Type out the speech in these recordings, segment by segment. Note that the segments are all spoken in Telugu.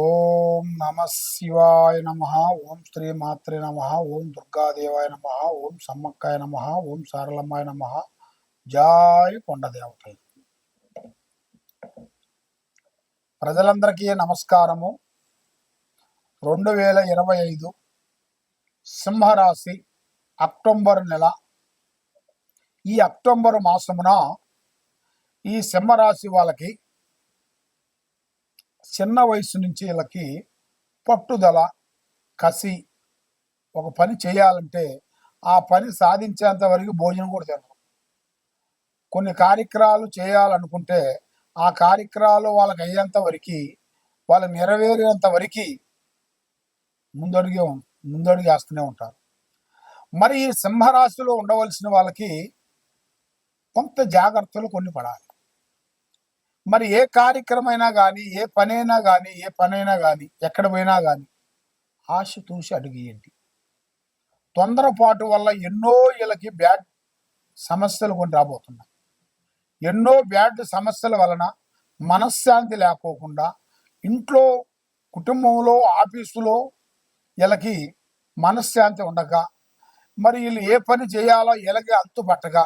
ఓం నమ శివాయ నమ. ఓం శ్రీ మాత్రే నమ. ఓం దుర్గాదేవాయ నమ. ఓం సమ్మక్కాయ నమ. ఓం సారలమ్మాయ నమ. జాయ్ కొండదేవతలు. ప్రజలందరికీ నమస్కారము. 2025 సింహరాశి అక్టోబర్ నెల. ఈ అక్టోబర్ మాసమున ఈ సింహరాశి వాళ్ళకి చిన్న వయసు నుంచి వీళ్ళకి పట్టుదల, కసి, ఒక పని చేయాలంటే ఆ పని సాధించేంత వరకు భోజనం కూడా తినరు. కొన్ని కార్యక్రమాలు చేయాలనుకుంటే ఆ కార్యక్రమాలు వాళ్ళకి అయ్యేంత వరకు, వాళ్ళు నెరవేరేంత వరకు ముందడుగేస్తూనే ఉంటారు. మరి ఈ సింహరాశిలో ఉండవలసిన వాళ్ళకి కొంత జాగ్రత్తలు కొన్ని పడాలి. మరి ఏ కార్యక్రమైనా కానీ, ఏ పనైనా కానీ, ఎక్కడ పోయినా కానీ ఆశ తూసి అడుగుయండి. తొందరపాటు వల్ల ఎన్నో వీళ్ళకి బ్యాడ్ సమస్యలు కొన్ని రాబోతున్నాయి. ఎన్నో బ్యాడ్ సమస్యల వలన మనశ్శాంతి లేకోకుండా, ఇంట్లో, కుటుంబంలో, ఆఫీసులో వీళ్ళకి మనశ్శాంతి ఉండక, మరి వీళ్ళు ఏ పని చేయాలో వీళ్ళకి అంతుపట్టగా,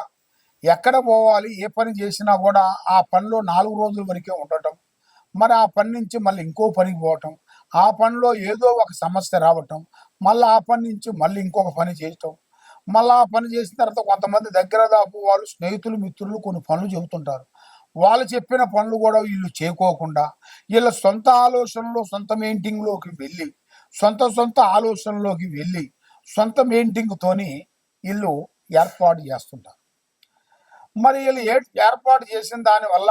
ఎక్కడ పోవాలి, ఏ పని చేసినా కూడా ఆ పనిలో 4 రోజుల వరకే ఉండటం, మరి ఆ పని నుంచి మళ్ళీ ఇంకో పనికి పోవటం, ఆ పనిలో ఏదో ఒక సమస్య రావటం, మళ్ళీ ఆ పని నుంచి మళ్ళీ ఇంకొక పని చేయటం, మళ్ళీ ఆ పని చేసిన తర్వాత కొంతమంది దగ్గర దాపు వాళ్ళు స్నేహితులు, మిత్రులు కొన్ని పనులు చెబుతుంటారు. వాళ్ళు చెప్పిన పనులు కూడా వీళ్ళు చేయకోకుండా, వీళ్ళ సొంత ఆలోచనలో, సొంత మెయింటింగ్లోకి వెళ్ళి, సొంత ఆలోచనలోకి వెళ్ళి, సొంత మెయింటింగ్తోని వీళ్ళు ఏర్పాటు చేస్తుంటారు. మరి వీళ్ళు ఏర్పాటు చేసిన దానివల్ల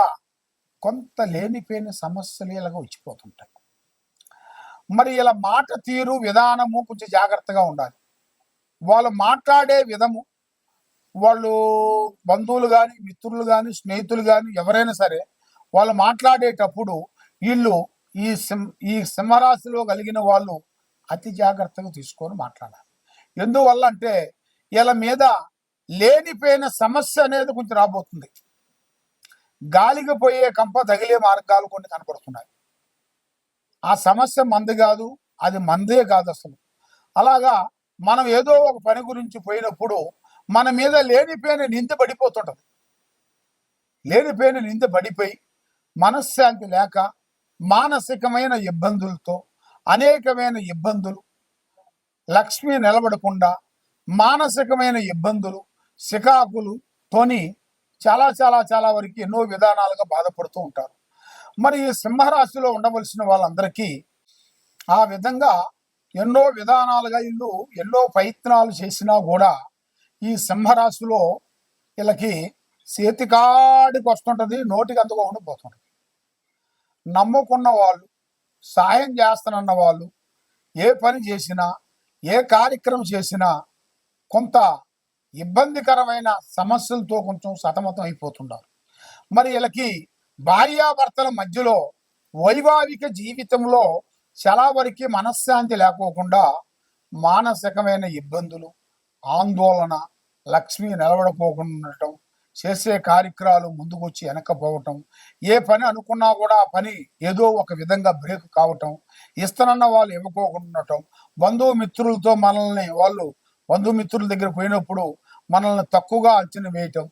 కొంత లేనిపోయిన సమస్యలు ఇలాగా వచ్చిపోతుంటాయి. మరి ఇలా మాట తీరు, విధానము కొంచెం జాగ్రత్తగా ఉండాలి. వాళ్ళు మాట్లాడే విధము, వాళ్ళు బంధువులు కానీ, మిత్రులు కానీ, స్నేహితులు కానీ ఎవరైనా సరే వాళ్ళు మాట్లాడేటప్పుడు వీళ్ళు ఈ సింహరాశిలో కలిగిన వాళ్ళు అతి జాగ్రత్తగా తీసుకొని మాట్లాడాలి. ఎందువల్ల అంటే వీళ్ళ మీద లేనిపోయిన సమస్య అనేది కొంచెం రాబోతుంది. గాలికి పోయే కంప తగిలే మార్గాలు కొన్ని కనపడుతున్నాయి. ఆ సమస్య మంది కాదు, అది మందే కాదు అసలు. అలాగా మనం ఏదో ఒక పని గురించి పోయినప్పుడు మన మీద లేనిపోయిన నింద పడిపోతుంటది. లేనిపోయిన నింద పడిపోయి మనశ్శాంతి లేక, మానసికమైన ఇబ్బందులతో, అనేకమైన ఇబ్బందులు, లక్ష్మి నిలబడకుండా, మానసికమైన ఇబ్బందులు, సికాకులు తోని చాలా వరకు ఎన్నో విధానాలుగా బాధపడుతూ ఉంటారు. మరి ఈ సింహరాశిలో ఉండవలసిన వాళ్ళందరికీ ఆ విధంగా ఎన్నో విధానాలుగా వీళ్ళు ఎన్నో ప్రయత్నాలు చేసినా కూడా ఈ సింహరాశిలో వీళ్ళకి చేతికాడికి వస్తుంటది, నోటికి అంతగా ఉండిపోతుంటది. నమ్ముకున్న వాళ్ళు, సాయం చేస్తానన్న వాళ్ళు ఏ పని చేసినా, ఏ కార్యక్రమం చేసినా కొంత ఇబ్బందికరమైన సమస్యలతో కొంచెం సతమతం అయిపోతున్నారు. మరి వీళ్ళకి భార్యాభర్తల మధ్యలో వైవాహిక జీవితంలో చాలా వరకు మనశ్శాంతి లేకోకుండా మానసికమైన ఇబ్బందులు, ఆందోళన, లక్ష్మి నిలబడిపోకుండా ఉండటం, చేసే కార్యక్రమాలు ముందుకొచ్చి వెనకపోవటం, ఏ పని అనుకున్నా కూడా ఆ పని ఏదో ఒక విధంగా బ్రేక్ కావటం, ఇస్తానన్న వాళ్ళు ఇవ్వకోకుండా ఉండటం, బంధుమిత్రులతో బంధుమిత్రుల దగ్గర పోయినప్పుడు మనల్ని తక్కువగా అంచనా వేయటం,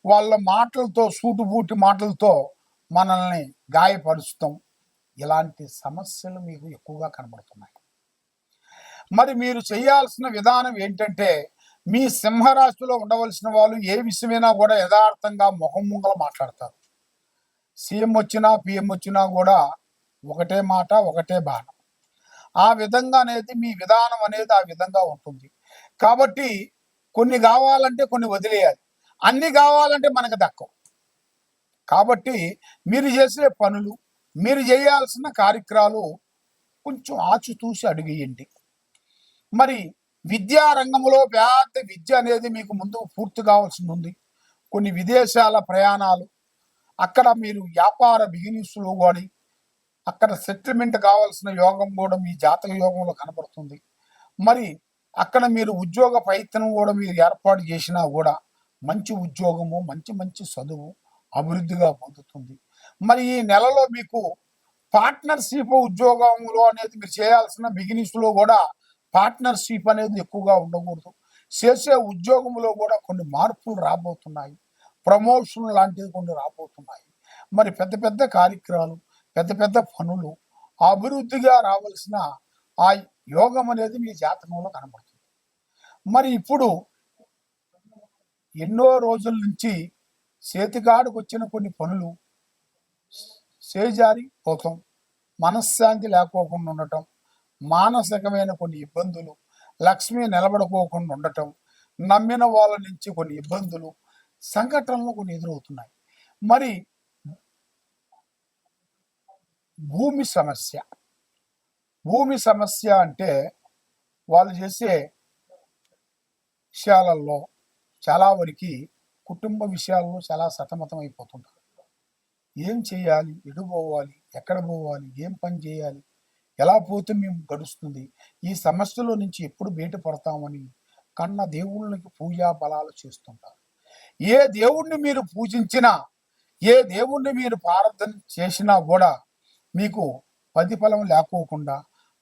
వాళ్ళ మాటలతో, సూటుబూటి మాటలతో మనల్ని గాయపరుస్తాం. ఇలాంటి సమస్యలు మీకు ఎక్కువగా కనబడుతున్నాయి. మరి మీరు చేయాల్సిన విధానం ఏంటంటే, మీ సింహరాశిలో ఉండవలసిన వాళ్ళు ఏ విషయమైనా కూడా యథార్థంగా ముఖం ముంగల మాట్లాడతారు. సీఎం వచ్చినా, పిఎం వచ్చినా కూడా ఒకటే మాట, ఒకటే బాణం. ఆ విధంగా అనేది మీ విధానం అనేది ఆ విధంగా ఉంటుంది. కాబట్టి కొన్ని కావాలంటే కొన్ని వదిలేయాలి, అన్ని కావాలంటే మనకు దక్కవు. కాబట్టి మీరు చేసే పనులు, మీరు చేయాల్సిన కార్యక్రమాలు కొంచెం ఆచితూసి అడుగుయండి. మరి విద్యా రంగంలో పెద్ద విద్య అనేది మీకు ముందు పూర్తి కావాల్సి ఉంది. కొన్ని విదేశాల ప్రయాణాలు, అక్కడ మీరు వ్యాపార బిజినెస్లో కూడా అక్కడ సెటిల్మెంట్ కావాల్సిన యోగం కూడా మీ జాతక యోగంలో కనపడుతుంది. మరి అక్కడ మీరు ఉద్యోగ ప్రయత్నం కూడా మీరు ఏర్పాటు చేసినా కూడా మంచి ఉద్యోగము, మంచి చదువు, అభివృద్ధిగా పొందుతుంది. మరి ఈ నెలలో మీకు పార్ట్నర్షిప్ ఉద్యోగంలో అనేది మీరు చేయాల్సిన బిగినింగ్స్ లో కూడా పార్ట్నర్షిప్ అనేది ఎక్కువగా ఉండకూడదు. చేసే ఉద్యోగంలో కూడా కొన్ని మార్పులు రాబోతున్నాయి. ప్రమోషన్ లాంటివి కొన్ని రాబోతున్నాయి. మరి పెద్ద పెద్ద కార్యక్రమాలు, పెద్ద పెద్ద పనులు, అభివృద్ధిగా రావాల్సిన ఆ యోగం అనేది మీ జాతకంలో కనబడుతుంది. మరి ఇప్పుడు ఎన్నో రోజుల నుంచి చేతికాడికి వచ్చిన కొన్ని పనులు చేజారి పోతాం, మనశ్శాంతి లేకోకుండా ఉండటం, మానసికమైన కొన్ని ఇబ్బందులు, లక్ష్మి నిలబడుకోకుండా ఉండటం, నమ్మిన వాళ్ళ నుంచి కొన్ని ఇబ్బందులు, సంఘటనలు కొన్ని ఎదురవుతున్నాయి. మరి భూమి సమస్య, భూమి సమస్య అంటే వాళ్ళు చేసే విషయాలలో చాలా వరకు కుటుంబ విషయాల్లో చాలా సతమతం అయిపోతుంటారు. ఏం చేయాలి, ఎటు పోవాలి, ఎక్కడ పోవాలి, ఏం పని చేయాలి, ఎలా పోతే మేము గడుస్తుంది, ఈ సమస్యలో నుంచి ఎప్పుడు బయటపడతామని కన్న దేవుళ్ళకి పూజా బలాలు చేస్తుంటారు. ఏ దేవుణ్ణి మీరు పూజించినా, ఏ దేవుణ్ణి మీరు ప్రార్థన చేసినా కూడా మీకు ప్రతిఫలం లేకోకుండా,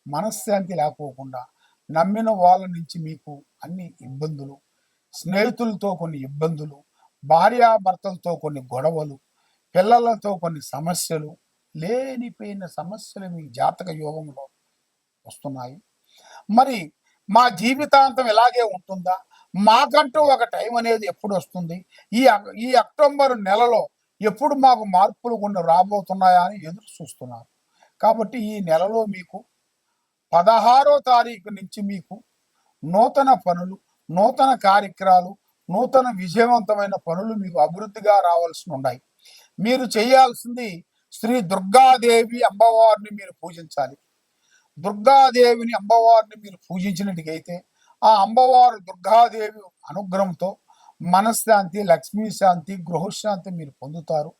మనశ్శాంతి లేకోకుండా, నమ్మిన వాళ్ళ నుంచి మీకు అన్ని ఇబ్బందులు, స్నేహితులతో కొన్ని ఇబ్బందులు, భార్యాభర్తలతో కొన్ని గొడవలు, పిల్లలతో కొన్ని సమస్యలు, లేనిపోయిన సమస్యలు మీ జాతక యోగంలో వస్తున్నాయి. మరి మా జీవితాంతం ఇలాగే ఉంటుందా, మాకంటూ ఒక టైం అనేది ఎప్పుడు వస్తుంది, ఈ అక్టోబర్ నెలలో ఎప్పుడు మాకు మార్పులు కొన్ని రాబోతున్నాయా అని ఎదురు చూస్తున్నారు. కాబట్టి ఈ నెలలో మీకు 16వ తారీఖు నుంచి మీకు నూతన పనులు, నూతన కార్యక్రమాలు, నూతన విజయవంతమైన పనులు మీకు అభివృద్ధిగా రావాల్సి ఉన్నాయి. మీరు చేయాల్సింది శ్రీ దుర్గాదేవి అమ్మవారిని మీరు పూజించాలి. దుర్గాదేవిని అమ్మవారిని మీరు పూజించినట్టుకైతే ఆ అమ్మవారు దుర్గాదేవి అనుగ్రహంతో మనశ్శాంతి, లక్ష్మీ శాంతి, గృహశాంతి మీరు పొందుతారు.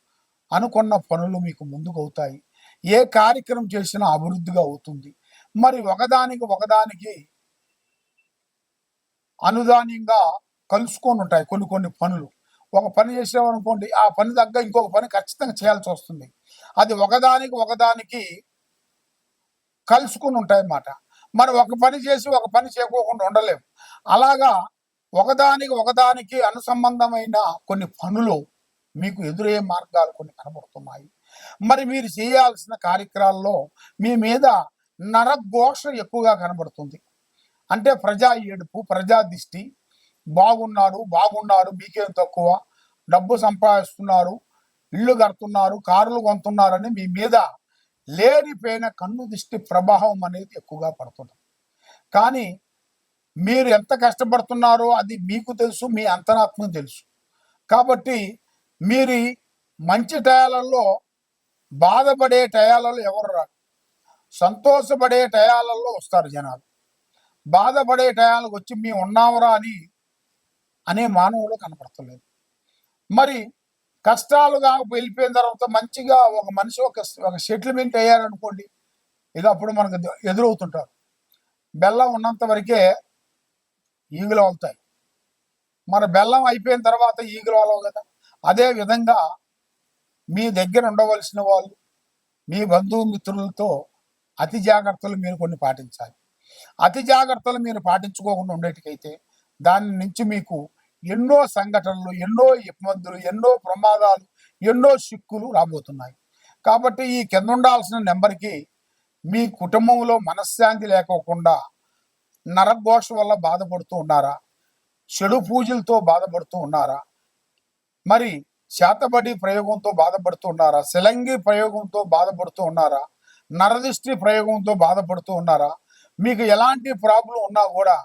అనుకున్న పనులు మీకు ముందుకు అవుతాయి. ఏ కార్యక్రమం చేసినా అభివృద్ధిగా అవుతుంది. మరి ఒకదానికి అనుదానంగా కలుసుకొని ఉంటాయి కొన్ని కొన్ని పనులు. ఒక పని చేసామనుకోండి, ఆ పని తగ్గ ఇంకొక పని ఖచ్చితంగా చేయాల్సి వస్తుంది. అది ఒకదానికి కలుసుకుని ఉంటాయి అన్నమాట. మరి ఒక పని చేసి ఒక పని చేయకోకుండా ఉండలేము. అలాగా ఒకదానికి అనుసంబంధమైన కొన్ని పనులు మీకు ఎదురయ్యే మార్గాలు కొన్ని కనబడుతున్నాయి. మరి మీరు చేయాల్సిన కార్యక్రమాల్లో మీ మీద నరఘోష ఎక్కువగా కనబడుతుంది. అంటే ప్రజా ఏడుపు, ప్రజా దిష్టి, బాగున్నారు, మీకేం తక్కువ, డబ్బు సంపాదిస్తున్నారు, ఇళ్ళు కడుతున్నారు, కారులు కొంటున్నారని మీ మీద లేనిపోయిన కన్ను దిష్టి ప్రభావం అనేది ఎక్కువగా పడుతుంది. కానీ మీరు ఎంత కష్టపడుతున్నారో అది మీకు తెలుసు, మీ అంతరాత్మకు తెలుసు. కాబట్టి మీరు మంచి టయాలలో, బాధపడే టయాలలో ఎవరు రారు, సంతోషపడే టయాలలో వస్తారు జనాలు. బాధపడే టయాలకు వచ్చి మేము ఉన్నామరా అనే మానవులు కనపడతలేదు. మరి కష్టాలుగా వెళ్ళిపోయిన తర్వాత మంచిగా ఒక మనిషి ఒక సెటిల్మెంట్ అయ్యారనుకోండి, ఇక అప్పుడు మనకు ఎదురవుతుంటారు. బెల్లం ఉన్నంత వరకే ఈగలు అవుతాయి, మన బెల్లం అయిపోయిన తర్వాత ఈగలు అలవు కదా. అదే విధంగా మీ దగ్గర ఉండవలసిన వాళ్ళు, మీ బంధుమిత్రులతో అతి జాగ్రత్తలు మీరు కొన్ని పాటించాలి. అతి జాగ్రత్తలు మీరు పాటించుకోకుండా ఉండేటికైతే దాని నుంచి మీకు ఎన్నో సంఘటనలు, ఎన్నో ఇబ్బందులు, ఎన్నో ప్రమాదాలు, ఎన్నో చిక్కులు రాబోతున్నాయి. కాబట్టి ఈ కింద ఉండాల్సిన నెంబర్కి మీ కుటుంబంలో మనశ్శాంతి లేకోకుండా నరఘోష వల్ల బాధపడుతూ ఉన్నారా, చెడు పూజలతో బాధపడుతూ ఉన్నారా, మరి శాతబడి ప్రయోగంతో బాధపడుతూ ఉన్నారా, శిలంగి ప్రయోగంతో బాధపడుతూ ఉన్నారా, నరదిష్టి ప్రయోగంతో బాధపడుతూ ఉన్నారా, మీకు ఎలాంటి ప్రాబ్లం ఉన్నా కూడా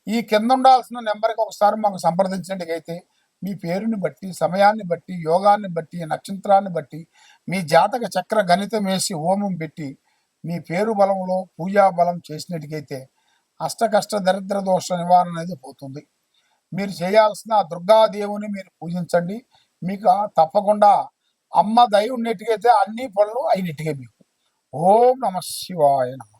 ఈ కింద ఉండాల్సిన నెంబర్కి ఒకసారి మాకు సంప్రదించినట్టుకైతే మీ పేరుని బట్టి, సమయాన్ని బట్టి, యోగాన్ని బట్టి, నక్షత్రాన్ని బట్టి, మీ జాతక చక్ర గణితం వేసి హోమం పెట్టి మీ పేరు బలంలో పూజా బలం చేసినట్టుకైతే అష్టకష్ట దరిద్ర దోష నివారణ అనేది పోతుంది. మీరు చేయాల్సిన దుర్గాదేవుని మీరు పూజించండి. మీకు తప్పకుండా అమ్మ దయ ఉన్నట్టుకైతే అన్ని పనులు అయినట్టుగా మీకు. ఓం నమ శివాయ నమ.